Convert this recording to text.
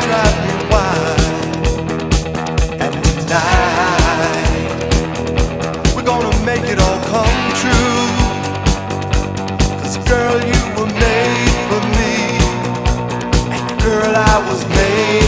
drive me wild. And tonight we're gonna make it all come true. 'Cause girl, you were made for me, and girl, I was made